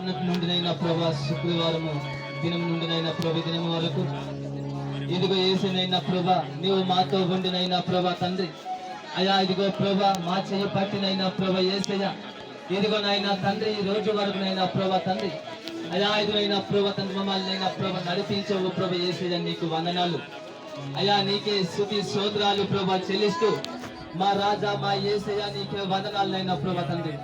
నిన్నటి నుండినైనా ప్రభా శుక్రవారము దినం నుండినైనా ప్రభు దినం వరకు ఇదిగో ఏసైనైనా ప్రభా నీవు మాతో ఉండినైనా ప్రభా తండ్రి అయా ఇదిగో ప్రభా మా చెయ్యి పట్టినైనా ప్రభా ఏసయ్యా ఇదిగో నైనా తండ్రి ఈ రోజు వరకు నైనా ప్రభా తండ్రి అయా ఇదిగైనా ప్రభా తండ్రి మమ్మల్ని అయినా ప్రభా నడిపించవు ప్రభా ఏసయ్యా నీకు వందనాలు అయా నీకే స్తుతి స్తోత్రాలు ప్రభా చెల్లిస్తూ మా రాజా మా యేసయ్యా నీకే వందనాలైనా ప్రభా తండ్రి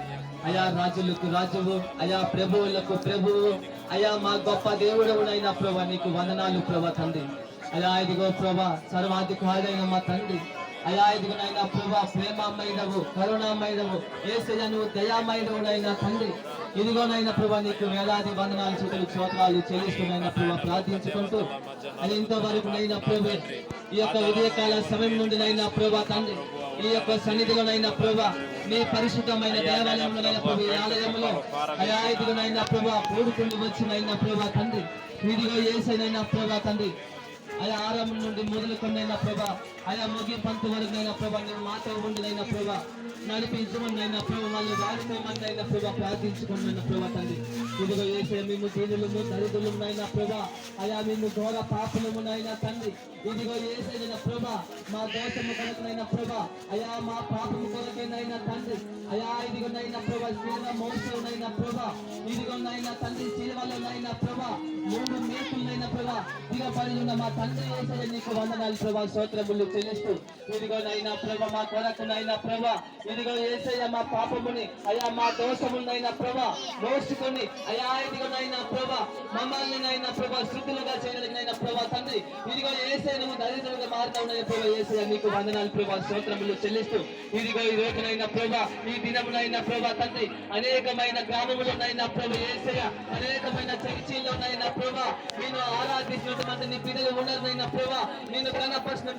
అయా రాజులకు రాజువు అయా ప్రభువులకు ప్రభువు అయా మా గొప్ప దేవుడవునైనా ప్రభా నీకు వందనాలు ప్రభా తండ్రి అయా ఇదిగో ప్రభా సర్వాధికారైన మా తండ్రి అయా ఇదిగోనైనా ప్రభా ప్రేమమైనవు కరుణామైనవు యేసయ్యా నువ్వు దయామైనవునైనా తండ్రి ఇదిగోనైనా ప్రభా నీకు వేలాది వందనాలు స్తుతులు స్తోత్రాలు చెల్లిస్తున్నైనా ప్రభా ప్రార్థించుకుంటూ అది ఇంతవరకు నైనా ప్రభు ఈ యొక్క ఉదయకాల సమయం నుండి నైనా ప్రభా తండ్రి ఈ యొక్క సన్నిధిలోనైనా ప్రభా మీ పరిశుద్ధమైన దేవాలయంలోనైనా ప్రభు ఈ ఆలయంలో అయా ఇదిగోనైనా ప్రభా కూడుకుని వచ్చినైనా ప్రభా తండ్రి ఇదిగో యేసయ్యనైనా ప్రభా తండ్రి అయా ఆరంభం నుండి మొదలుకొన్నైనా ప్రభా అయా ముగింపంతు వరకునైనా ప్రభా నేను మాతో ఉండినైనా ప్రభా నడిపించమన్నైనా ప్రభు వాళ్ళు వాడుకోమన్నైనా ప్రభా ప్రార్థించుకున్నైనా ప్రభా తండ్రి ఇదిగో యేసయ్య మేము దీనులము దరిద్రులమునైనా ప్రభా అయా మేము ఘోర పాపమునైనా తండ్రి ఇదిగో యేసయ్య ప్రభా మా దోషము కొరకునైనా ప్రభా అయా మా పాపము కొరకైనా తండ్రి అయా ఇదిగోనైనా ప్రభా శిలువ మోసమునైనా ప్రభా ఇదిగోనైనా తండ్రి శిలువలోనైనా ప్రభా 3 మేకులనైనా ప్రభా దిగబడి ఉన్న మా తండ్రి యేసయ్య నీకు వందనాలు ప్రభా స్తోత్రములు చెల్లిస్తూ ఇదిగోనైనా ప్రభా మా కొరకునైనా ప్రభా ఇదిగో యేసయ్య మా పాపముని అయా మా దోషములనైనా ప్రభా మోసుకొని అయా ఇదిగోనైనా ప్రభా మమ్మల్నినైనా ప్రభా శుద్ధులుగా చేయగలిగినైనా ప్రభా తండ్రి ఇదిగో యేసయ్య నువ్వు దరిద్రులుగా మారుతావునైనా ప్రభా యేసయ్య నీకు వందనాలు ప్రభా స్తోత్రములు చెల్లిస్తూ ఇదిగో ఈ రోజునైనా ప్రభా ఈ దినమునైనా ప్రభా తండ్రి అనేకమైన గ్రామములనైనా ప్రభా యేసయ్య అనేకమైన చర్చిల్లోనైనా ప్రభా నేను ఆరాధించినటువంటి నీ పిల్లలు ఉన్నారనైనా ప్రభా నేను కనపరిచిన